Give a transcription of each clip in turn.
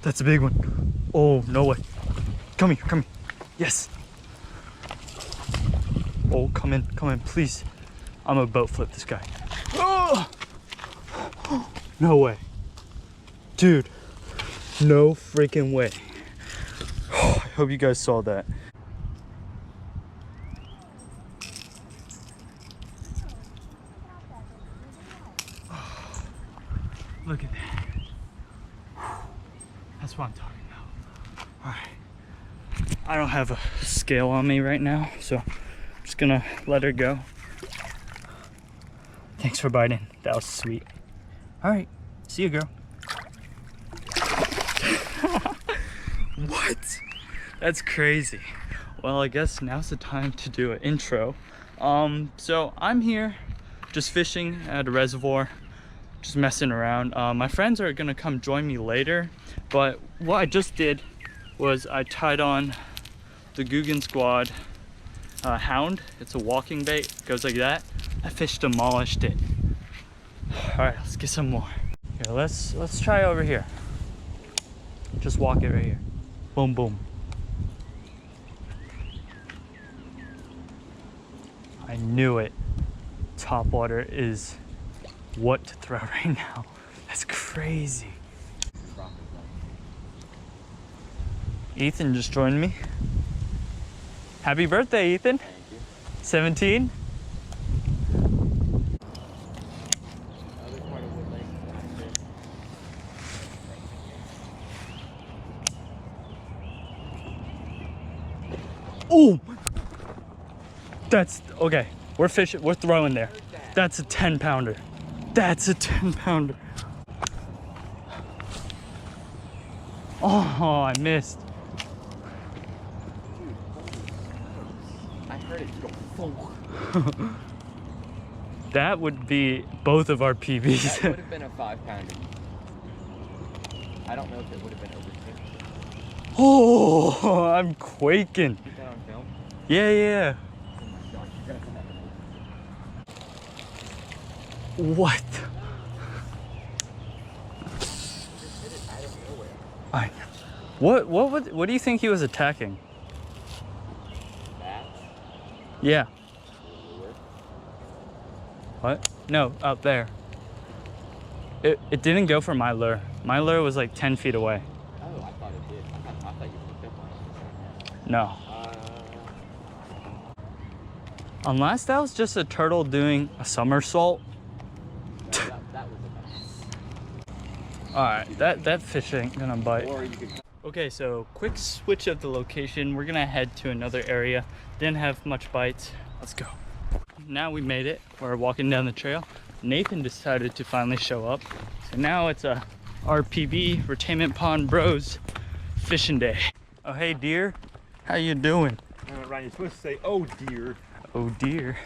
That's a big one. Oh, no way. Come here, come here. Yes. Oh, come in, please. I'm gonna boat flip this guy. Oh! No way. Dude, no freaking way. I hope you guys saw that. Look at that. That's what I'm talking about. All right. I don't have a scale on me right now, so I'm just gonna let her go. Thanks for biting. That was sweet. All right. See you, girl. What? That's crazy. Well, I guess now's the time to do an intro. So I'm here just fishing at a reservoir, just messing around. My friends are gonna come join me later, but what I just did was I tied on the Jigging Squad hound. It's a walking bait, goes like that. I fish demolished it. All right, let's get some more. Here, let's try over here. Just walk it right here. Boom, boom. I knew it. Topwater is what to throw right now. That's crazy. Ethan just joined me. Happy birthday, Ethan. Thank you. 17? Oh! That's okay. We're fishing, we're throwing there. That's a 10-pounder. That's a 10-pounder. Oh, I missed. I heard it go. That would be both of our PBs. That would have been a 5-pounder. I don't know if it would have been over 6. Oh, I'm quaking. Get that on film? Yeah, yeah. Oh my gosh, you're gonna What? just hit it out of nowhere. I know. What do you think he was attacking? Bats? Yeah. Lure? What? No, out there. It didn't go for my lure. My lure was like 10 feet away. Oh, I thought it did. I thought you picked up on it. No. Unless that was just a turtle doing a somersault. That was a mess. All right, that fish ain't gonna bite. Or you could. Okay, so quick switch of the location. We're gonna head to another area. Didn't have much bites. Let's go. Now we made it. We're walking down the trail. Nathan decided to finally show up. So now it's a RPB, Retainment Pond Bros, fishing day. Oh, hey dear. How you doing? Ryan, you're supposed to say, oh dear. Oh dear.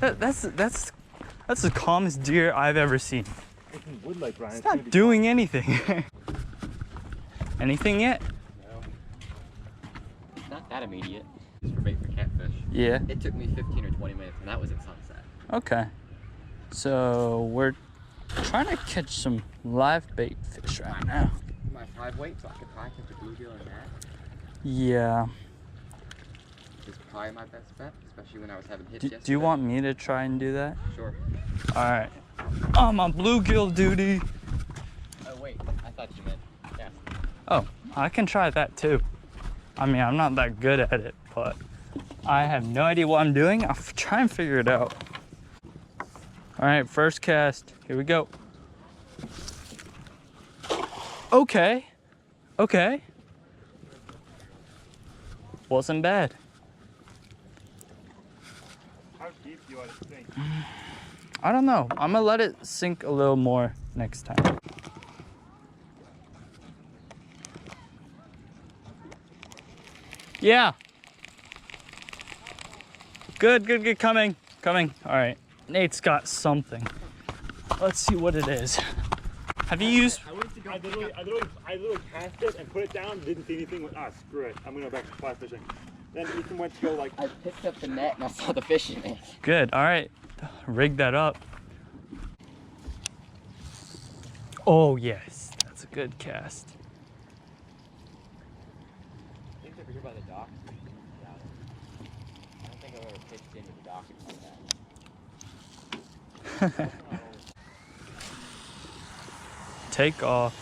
That's the calmest deer I've ever seen. Would like Ryan. It's not doing anything. Anything yet? No. It's not that immediate. It's for bait for catfish. Yeah. It took me 15 or 20 minutes, and that was at sunset. Okay. So we're trying to catch some live bait fish right now. My 5 weight, so I could probably catch a bluegill in that. Yeah. It's probably my best bet, especially when I was having hits yesterday. Do you want me to try and do that? Sure. All right. I'm on bluegill duty. Oh wait, I thought you meant yeah. Oh, I can try that too. I mean, I'm not that good at it, but I have no idea what I'm doing. I'll try and figure it out. All right, first cast. Here we go. Okay. Okay. Wasn't bad. How deep do you want to sink? I don't know. I'm gonna let it sink a little more next time. Yeah. Good, good, good. Coming, coming. All right. Nate's got something. Let's see what it is. Have you used? I literally cast it and put it down. Didn't see anything. Went, screw it. I'm gonna go back to fly fishing. Then Ethan went to go like. I picked up the net and I saw the fish in it. Good. All right. Rig that up. Oh yes, that's a good cast. by the dock? Yeah. I don't think I've ever pitched into the dock like that. Take off.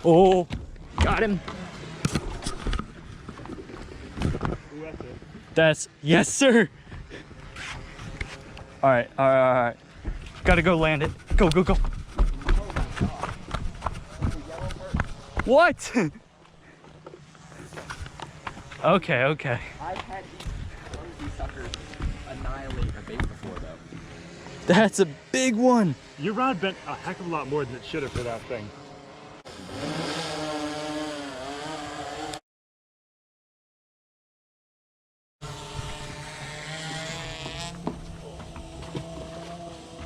Oh, got him. That's, yes, sir. All right. Gotta go land it. Go. What? Okay. I've had these suckers annihilate a bait before, though. That's a big one. Your rod bent a heck of a lot more than it should have for that thing.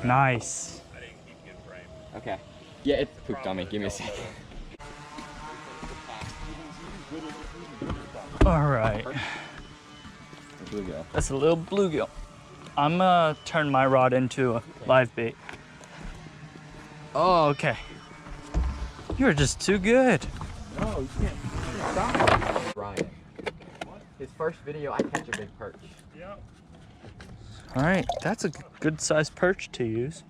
Nice. I didn't keep good frame. Okay. Yeah, it's pooped on me. Give me a second. All right. Bluegill. That's a little bluegill. I'm gonna turn my rod into a live bait. Oh, okay. You're just too good. No, you can't stop. Ryan. His first video, I catch a big perch. Yep. All right, that's a good sized perch to use.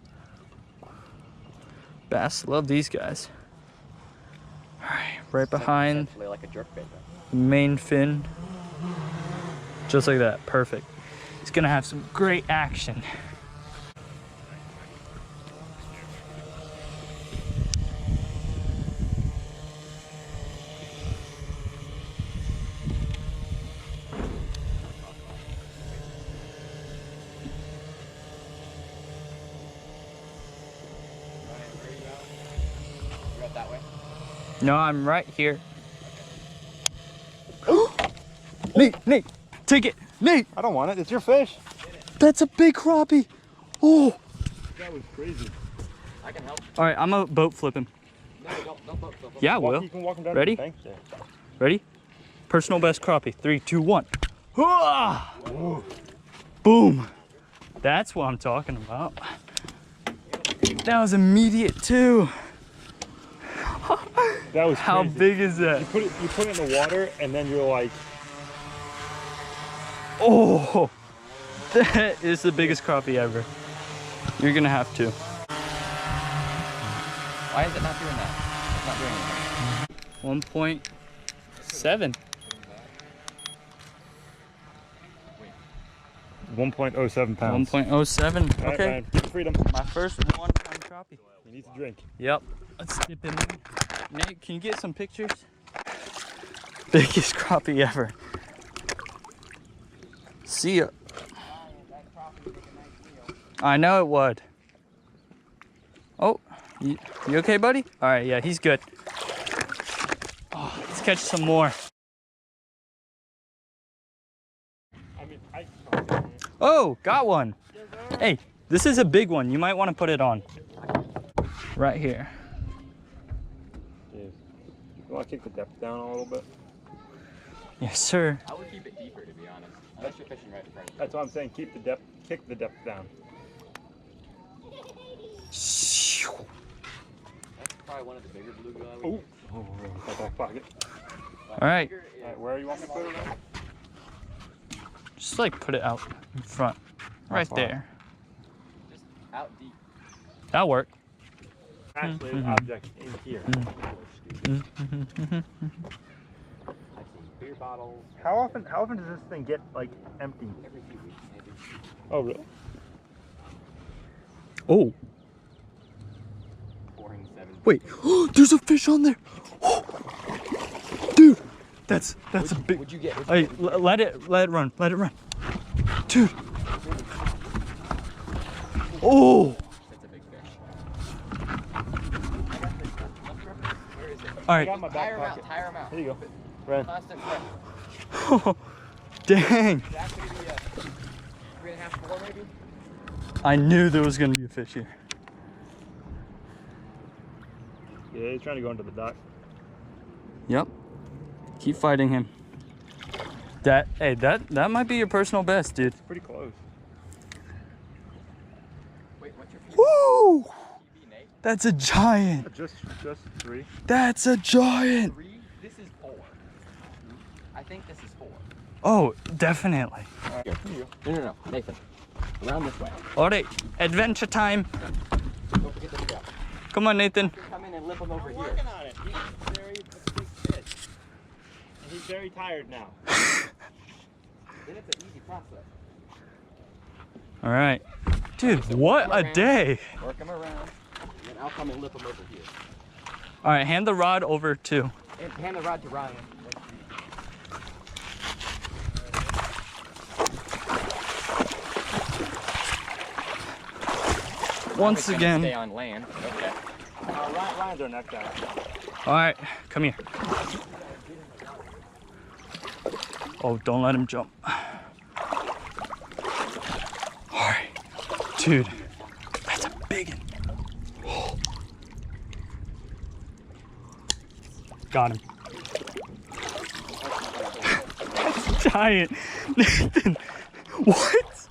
Bass love these guys. All right, right behind Essentially like a jerk bait, the main fin. Just like that, perfect. He's gonna have some great action. You out that way? No, I'm right here. Nate, take it. Nate, I don't want it. It's your fish. that's a big crappie. Oh. That was crazy. I can help. All right, I'm gonna boat flip him. No, don't boat. Yeah, I will. You can walk him down Ready? to the bank there. Ready? Personal best crappie. 3, 2, 1. Ah! Boom. That's what I'm talking about. That was immediate too. That was How crazy. big is that? You put it in the water and then you're like, Oh, that is the biggest crappie ever. You're gonna have to. Why is it not doing that? It's not doing anything. 1.7. 1.07 pounds. 1.07. All right, Okay. Ryan, freedom. My first one-time crappie. You need to drink. Yep. Let's dip in. Nate, can you get some pictures? Biggest crappie ever. See ya. I know it would. Oh, you okay, buddy? All right, yeah, he's good. Oh, let's catch some more. Oh, got one. Hey, this is a big one. You might want to put it on. Right here. Jeez. You want to kick the depth down a little bit? Yes, sir. I would keep it deeper, to be honest. Unless you're fishing right in front of you. That's what I'm saying. Kick the depth down. That's probably one of the bigger bluegill I would catch. Oh, my back pocket. All right. All right, where do you want me to put it now? Just like put it out in front. Right far? there. Just out deep. That'll work. Actually, an object in here. I've seen beer bottles. How often does this thing get like empty? Every few weeks, maybe. Oh, really? Oh, 4 and 7. wait. There's a fish on there. Dude, that's a big. What'd you get? Hey, let it run. Let it run. Dude. Oh. That's a big fish. Where is it? All I right. got my back pocket. Tire him out. Here you go. Right. Plastic fresh. Oh, dang. That's gonna be a 3.5, 4 maybe? I knew there was gonna be a fish here. Yeah, he's trying to go into the dock. Yep. Keep fighting him. Hey, that might be your personal best, dude. Pretty close. Wait, what's your favorite? Woo! PB, Nate? That's a giant. Just 3. That's a giant. 3? This is 4. I think this is 4. Oh, definitely. Here. No, Nathan. Around this way. All right, adventure time. Don't forget the strap. Come on, Nathan. Come in and lip him over here. Working on it. He's very big fish. And he's very tired now. Then it's an easy process. All right. Dude, what a day. Work him around. And then I'll come and lip him over here. All right, hand the rod over to. And hand the rod to Ryan. Once again. Stay on land. Okay. Ryan's our next guy. All right, come here. Oh, don't let him jump. All right, dude, that's a big one. Oh. Got him. That's giant. Nathan, what?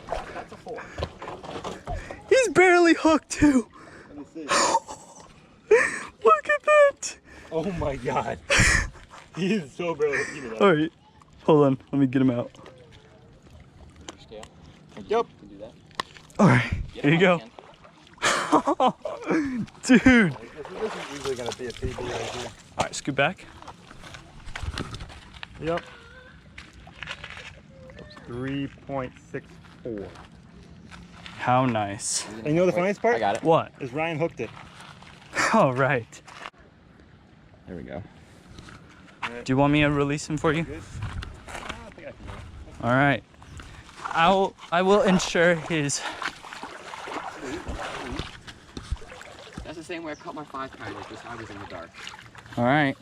That's a 4. He's barely hooked too. Let me see. Look at that. Oh my god. He is so barely eating that. All right, hold on. Let me get him out. Scale. Yep. You can do that. All right, Get here you him go. on Dude. This is usually going to be a PB right here. All right, scoot back. Yep. 3.64. How nice. And you know the funniest part? I got it. What? Is Ryan hooked it. All right. There we go. Do you want me to release him for you? Good. I don't think I can do it. All right. I will ensure his. That's the same way I caught my 5 pounders, just I was in the dark. All right.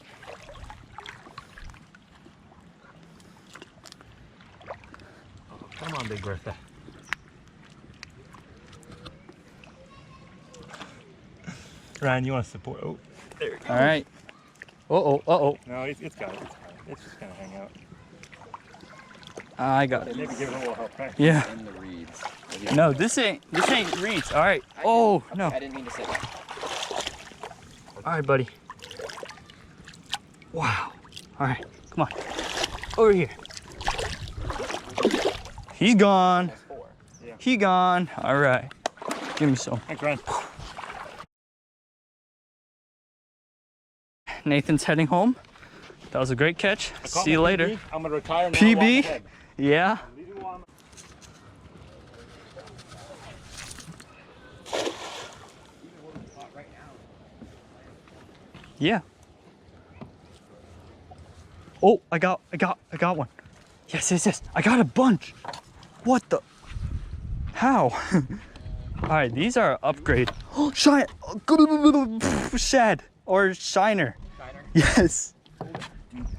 Oh, come on, Big Bertha. Ryan, you want to support? Oh, there it goes. All right. Uh-oh. No, it's got it. It's just going to hang out. I got it. Maybe give it a little help, right? Yeah. In the reeds. No, this ain't reeds. All right. Oh, no. I didn't mean to say that. All right, buddy. Wow. All right. Come on. Over here. He's gone. That's 4. Yeah. He gone. All right. Give me some. Thanks, Ryan. Nathan's heading home. That was a great catch. I caught See you my later. PB. I'm going to retire now. PB? Yeah. Yeah. Oh, I got one. Yes. I got a bunch. What the? How? All right, these are upgrade. Oh, shine. Shad or shiner. Shiner? Yes.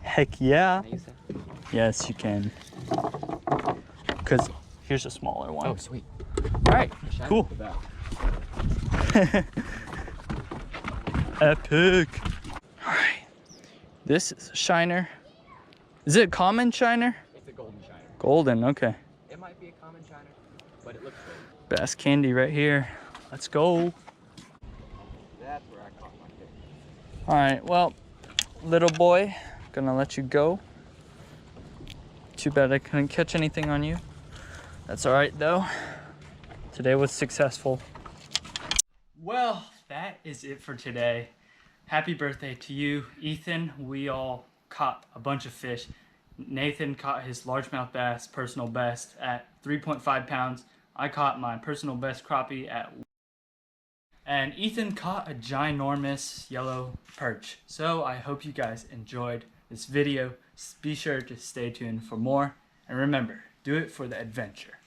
Heck yeah. Can I use that? Yes, you can. Cause here's a smaller one. Oh, sweet. All right. Shiner Cool. for that. Epic. All right. This is a shiner. Is it a common shiner? It's a golden shiner. Golden. Okay. It might be a common shiner, but it looks good. Bass candy right here. Let's go. That's where I caught my fish. All right. Well, little boy, gonna let you go. Too bad I couldn't catch anything on you. That's all right though. Today was successful. Well, that is it for today. Happy birthday to you, Ethan. We all caught a bunch of fish. Nathan caught his largemouth bass personal best at 3.5 pounds. I caught my personal best crappie at And Ethan caught a ginormous yellow perch. So I hope you guys enjoyed this video. Be sure to stay tuned for more. And remember, do it for the adventure.